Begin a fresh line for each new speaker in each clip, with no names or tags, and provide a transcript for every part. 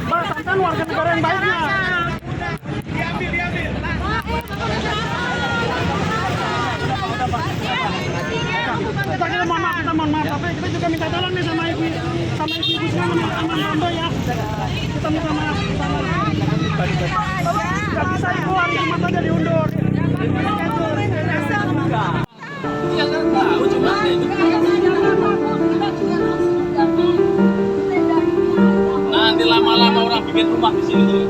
Mbak, santan warga negara yang baiknya. Kita mohon maaf, tapi kita juga minta tolong nih sama ibu semua sama ya. Kita minta maaf sama nggak bisa ibu hari Jumat aja diundur.
Nanti lama-lama orang bikin rumah di sini.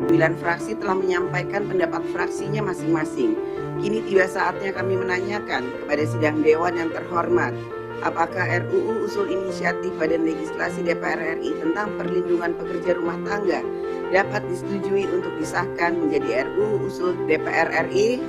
Sembilan fraksi telah menyampaikan pendapat fraksinya masing-masing. Kini tiba saatnya kami menanyakan kepada sidang Dewan yang terhormat, apakah RUU Usul Inisiatif Badan Legislasi DPR RI tentang perlindungan pekerja rumah tangga dapat disetujui untuk disahkan menjadi RUU Usul DPR RI?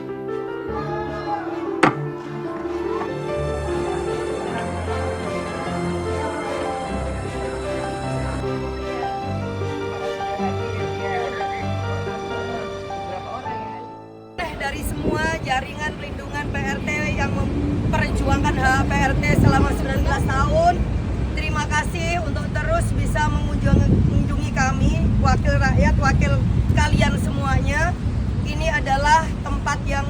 Dari semua jaringan pelindungan PRT yang memperjuangkan hak PRT selama 19 tahun. Terima kasih untuk terus bisa mengunjungi kami, wakil rakyat, wakil kalian semuanya. Ini adalah tempat yang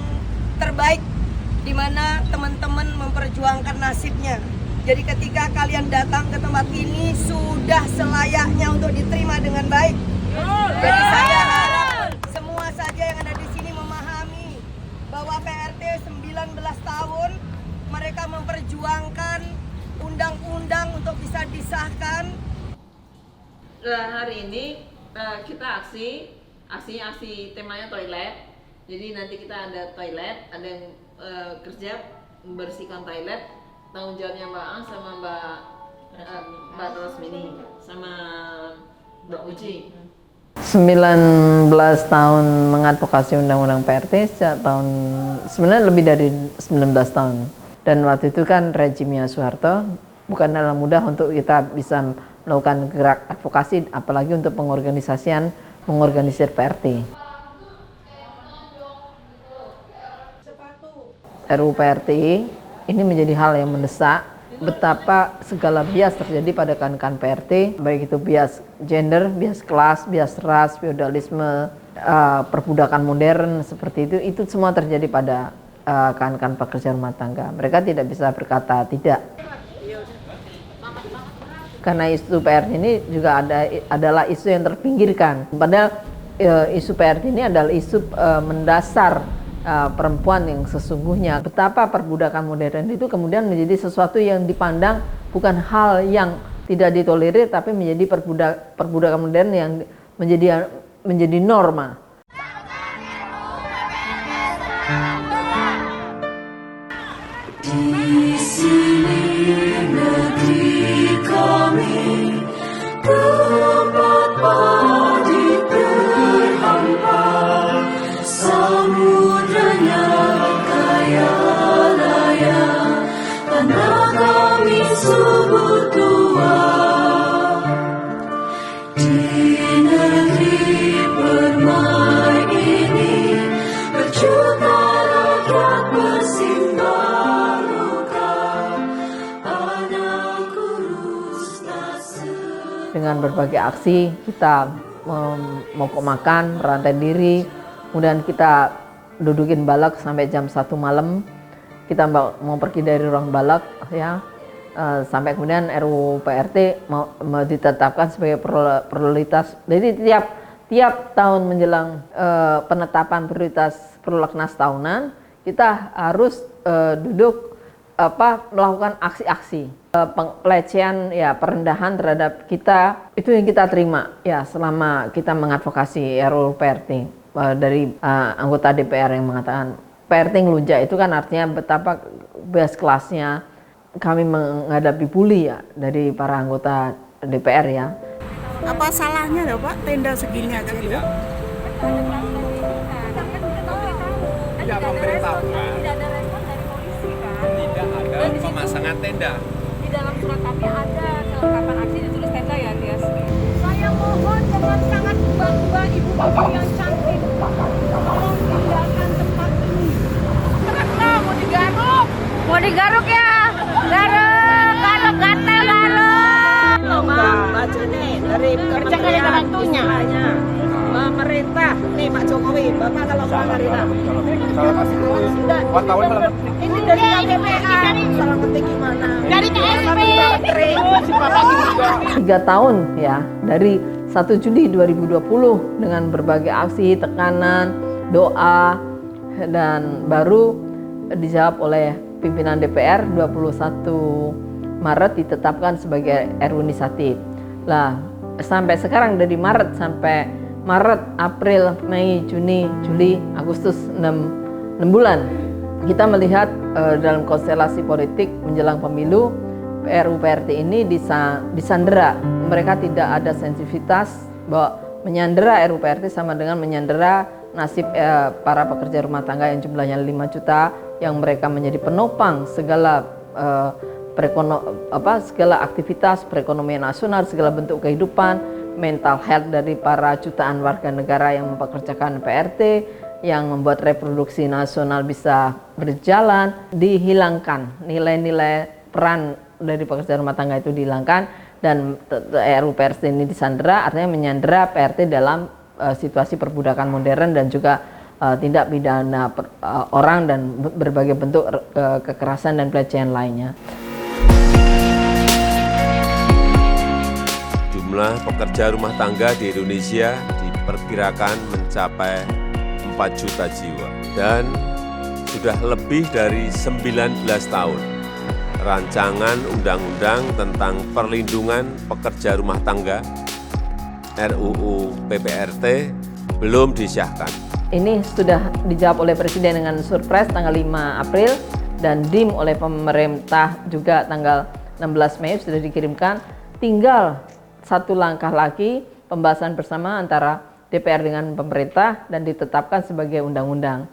terbaik di mana teman-teman memperjuangkan nasibnya. Jadi ketika kalian datang ke tempat ini sudah selayaknya untuk diterima dengan baik. Jadi saya harap semua saja yang ada di sini memahami bahwa PRT 19 tahun mereka memperjuangkan undang-undang untuk bisa disahkan.
Hari ini kita aksi temanya toilet. Jadi nanti kita ada toilet, ada yang kerja membersihkan toilet. Tanggung jawabnya Mbak Ang sama Mbak Rosmini sama Mbak Uci.
19 tahun mengadvokasi undang-undang PRT sejak tahun sebenarnya lebih dari 19 tahun. Dan waktu itu kan rejimnya Soeharto, bukanlah mudah untuk kita bisa melakukan gerak advokasi, apalagi untuk mengorganisir PRT. RUU PRT ini menjadi hal yang mendesak. Betapa segala bias terjadi pada kan-kan PRT, baik itu bias gender, bias kelas, bias ras, feodalisme, perbudakan modern seperti itu semua terjadi pada kan-kan pekerja rumah tangga. Mereka tidak bisa berkata tidak. Karena isu PRT ini juga adalah isu yang terpinggirkan. Padahal isu PRT ini adalah isu mendasar perempuan yang sesungguhnya. Betapa perbudakan modern itu kemudian menjadi sesuatu yang dipandang bukan hal yang tidak ditolerir, tapi menjadi perbudakan modern yang menjadi norma.
Di sini negeri kami, tempat padi terhampar, samudranya kaya raya, tanah kami subur tua. Di negeri permai ini, berjuta rakyat bersimbah luka, anak kurus tak
Dengan berbagai aksi kita mogok makan, merantai diri, kemudian kita dudukin balak sampai jam 1 malam. Kita mau pergi dari ruang balak ya, sampai kemudian RUU PRT mau ditetapkan sebagai prioritas. Jadi tiap tahun menjelang penetapan prioritas prolegnas tahunan, kita harus duduk melakukan aksi-aksi pelecehan ya, perendahan terhadap kita, itu yang kita terima ya selama kita mengadvokasi RUU PRT. Dari anggota DPR yang mengatakan PRT ngelunjak, itu kan artinya betapa bias kelasnya kami menghadapi bully ya dari para anggota DPR ya.
Apa salahnya ya Pak tenda segini aja itu?
Tidak memberitahukan, tidak ada pemasangan tenda.
Di dalam
surat kami ada kelengkapan aksi ditulis tenda ya, Tias.
Saya mohon dengan sangat bangga ibu-ibu yang cantik, tolong tinggalkan tempat ini. Kenapa mau digaruk? Mau digaruk ya? Garuk, garuk, gatel, garuk.
Baju nih dari
Kerja nggak ada waktunya.
Pemerintah nih Pak Jokowi, Bapak kalau melanggar ini dari KPPA, salah ketik gimana?
Dari KSP.
3 tahun ya, dari 1 Juli 2020 dengan berbagai aksi, tekanan, doa, dan baru dijawab oleh pimpinan DPR 21 Maret ditetapkan sebagai RUU inisiatif. Lah, sampai sekarang dari Maret sampai Maret, April, Mei, Juni, Juli, Agustus 6 bulan. Kita melihat dalam konstelasi politik menjelang pemilu, RUU PRT ini disandera. Mereka tidak ada sensitivitas bahwa menyandera RUU PRT sama dengan menyandera nasib para pekerja rumah tangga yang jumlahnya 5 juta, yang mereka menjadi penopang segala segala aktivitas perekonomian nasional, segala bentuk kehidupan, mental health dari para jutaan warga negara yang mempekerjakan PRT, yang membuat reproduksi nasional bisa berjalan, dihilangkan nilai-nilai peran dari pekerja rumah tangga itu dihilangkan, dan RUU PRT ini disandera, artinya menyandera PRT dalam situasi perbudakan modern dan juga tindak pidana orang dan berbagai bentuk kekerasan dan pelecehan lainnya.
Jumlah pekerja rumah tangga di Indonesia diperkirakan mencapai 4 juta jiwa dan sudah lebih dari 19 tahun rancangan undang-undang tentang perlindungan pekerja rumah tangga RUU PPRT belum disahkan.
Ini sudah dijawab oleh Presiden dengan surprise tanggal 5 April dan DIM oleh pemerintah juga tanggal 16 Mei sudah dikirimkan. Tinggal satu langkah lagi pembahasan bersama antara DPR dengan pemerintah dan ditetapkan sebagai undang-undang.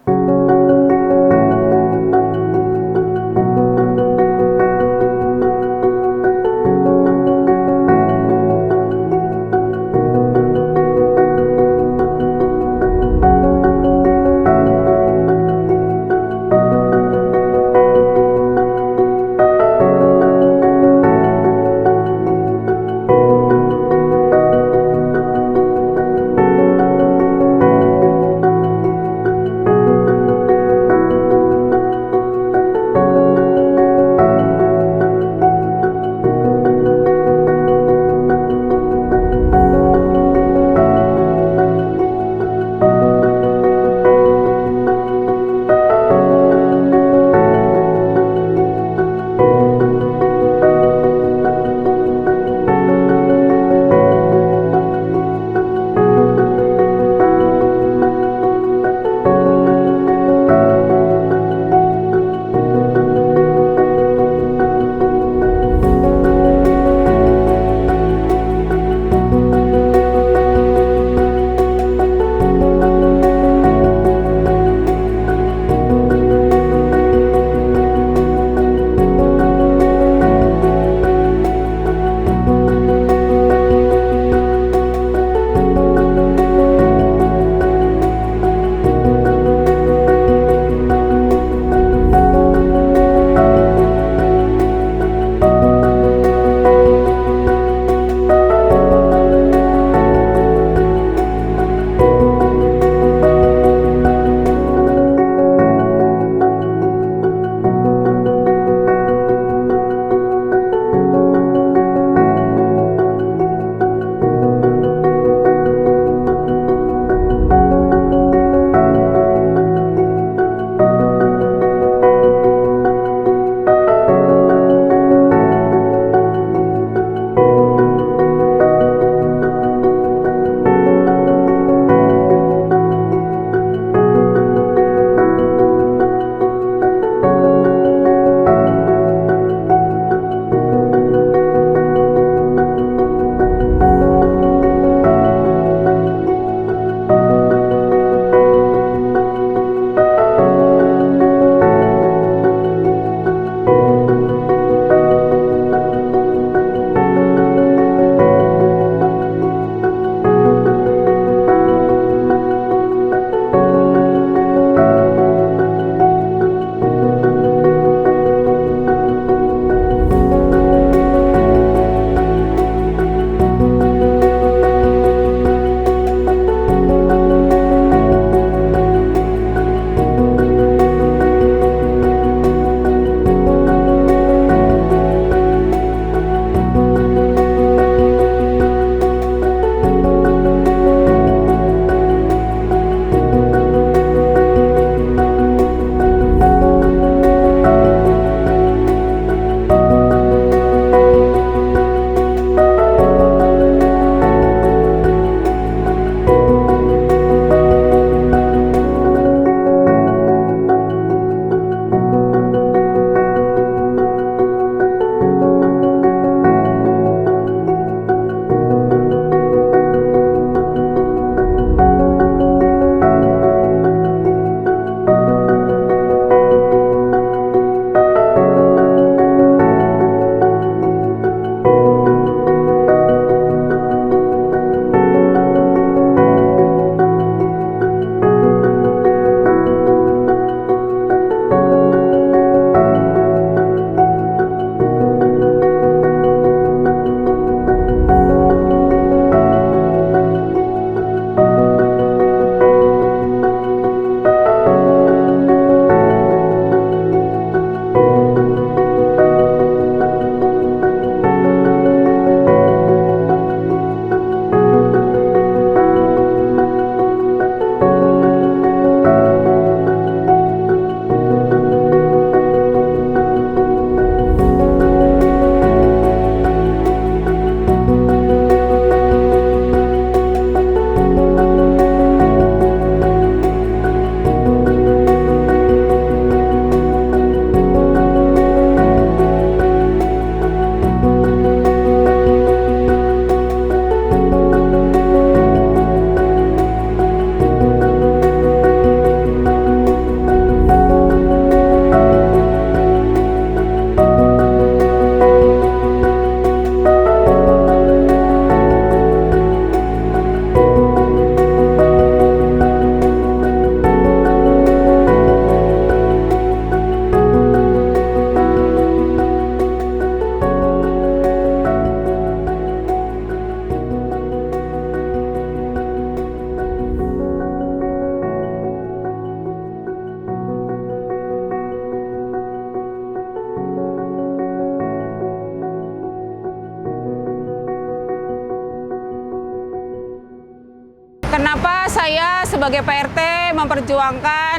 Kenapa saya sebagai PRT memperjuangkan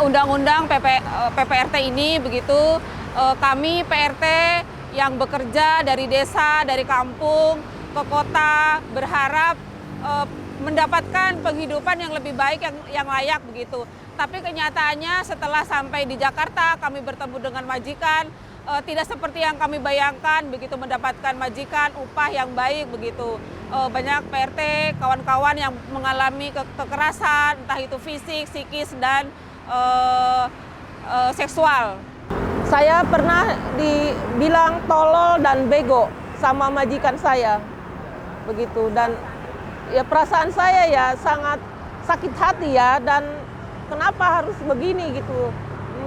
undang-undang PPRT ini begitu? Kami PRT yang bekerja dari desa, dari kampung ke kota berharap mendapatkan penghidupan yang lebih baik, yang layak begitu. Tapi kenyataannya setelah sampai di Jakarta kami bertemu dengan majikan, tidak seperti yang kami bayangkan begitu, mendapatkan majikan upah yang baik begitu. Banyak PRT kawan-kawan yang mengalami kekerasan, entah itu fisik, psikis dan seksual.
Saya pernah dibilang tolol dan bego sama majikan saya begitu, dan ya perasaan saya ya sangat sakit hati ya, dan kenapa harus begini gitu.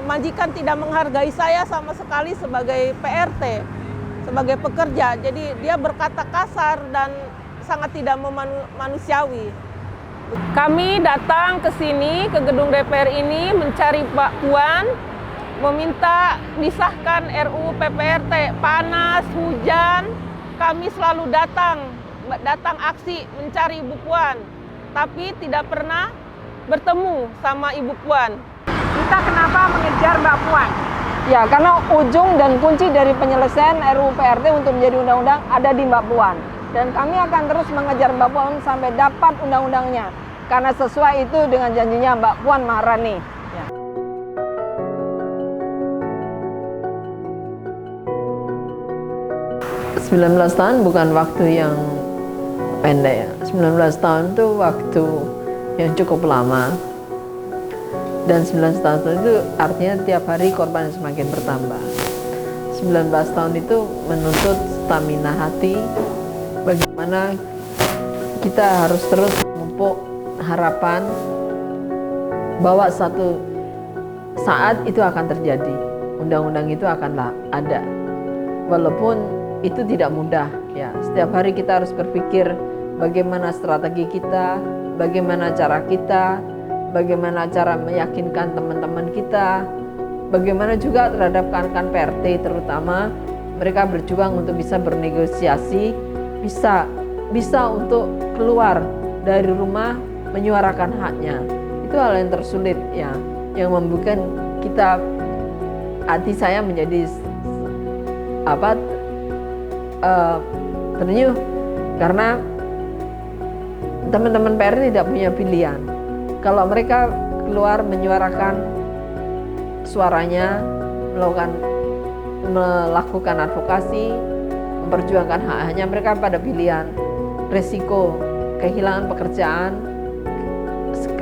Majikan tidak menghargai saya sama sekali sebagai PRT, sebagai pekerja. Jadi dia berkata kasar dan sangat tidak manusiawi. Kami datang ke sini, ke gedung DPR ini mencari Mbak Puan, meminta disahkan RUU PPRT. Panas, hujan, kami selalu datang aksi mencari Ibu Puan, tapi tidak pernah bertemu sama Ibu Puan.
Kita kenapa mengejar Mbak Puan?
Ya, karena ujung dan kunci dari penyelesaian RUU PRT untuk menjadi undang-undang ada di Mbak Puan. Dan kami akan terus mengejar Mbak Puan sampai dapat undang-undangnya. Karena sesuai itu dengan janjinya Mbak Puan Maharani. Ya.
Ya. 19 tahun bukan waktu yang pendek ya. 19 tahun itu waktu yang cukup lama. Dan 19 tahun itu artinya tiap hari korban semakin bertambah. 19 tahun itu menuntut stamina hati, bagaimana kita harus terus memupuk harapan bahwa satu saat itu akan terjadi, undang-undang itu akanlah ada. Walaupun itu tidak mudah ya, setiap hari kita harus berpikir bagaimana strategi kita, bagaimana cara kita, bagaimana cara meyakinkan teman-teman kita, bagaimana juga terhadap rekan-rekan PRT terutama, mereka berjuang untuk bisa bernegosiasi, bisa untuk keluar dari rumah menyuarakan haknya. Itu hal yang tersulit ya, yang membuat kita, hati saya menjadi terenyuh karena teman-teman PRT tidak punya pilihan. Kalau mereka keluar menyuarakan suaranya, melakukan advokasi, memperjuangkan hak-haknya, mereka pada pilihan resiko kehilangan pekerjaan,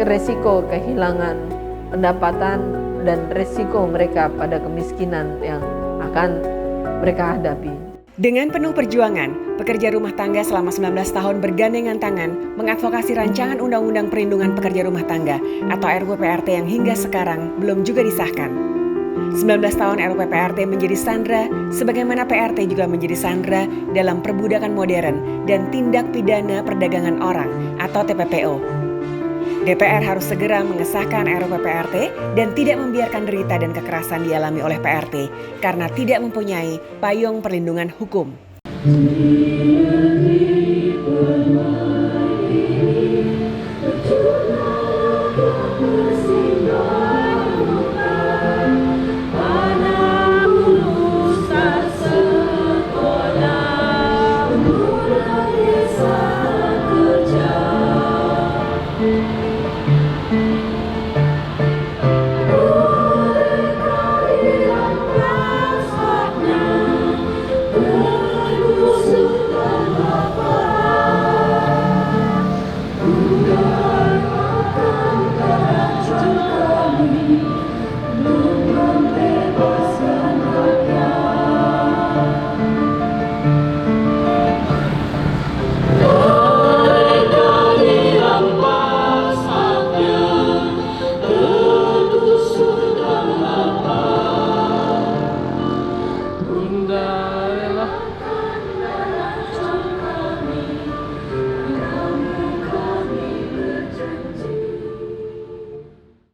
resiko kehilangan pendapatan, dan resiko mereka pada kemiskinan yang akan mereka hadapi.
Dengan penuh perjuangan, pekerja rumah tangga selama 19 tahun bergandengan tangan mengadvokasi rancangan Undang-Undang Perlindungan Pekerja Rumah Tangga atau RUU PPRT yang hingga sekarang belum juga disahkan. 19 tahun RUU PPRT menjadi sandera, sebagaimana PRT juga menjadi sandera dalam perbudakan modern dan tindak pidana perdagangan orang atau TPPO. DPR harus segera mengesahkan RUU PPRT dan tidak membiarkan derita dan kekerasan dialami oleh PRT karena tidak mempunyai payung perlindungan hukum.